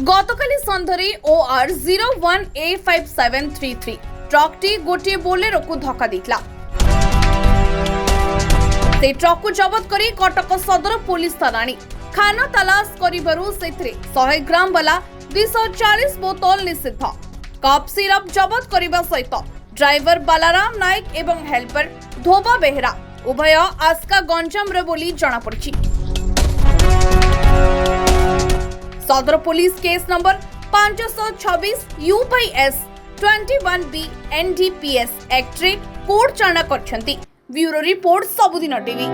गतकाली सन्धरे OR 01A5733 ट्रकटी गोटे Bolero को धक्का देला। से ट्रक को जबत करी कटक सदर पुलिस थाना खाना तलाश करिबारु सेथिरे 100 ग्राम वाला 240 बोतल निषिद्ध कप सिरप जबत करिबा सहित ड्राइवर बालाराम नायक एवं हेल्पर धोबा बेहरा उभय आस्का गंजाम रे बोली जणा पड़छि। Sadar police case number 526 U/S 21B NDPS act रे कोर्ट चाणा करछंती। Bureau report Sabudin TV.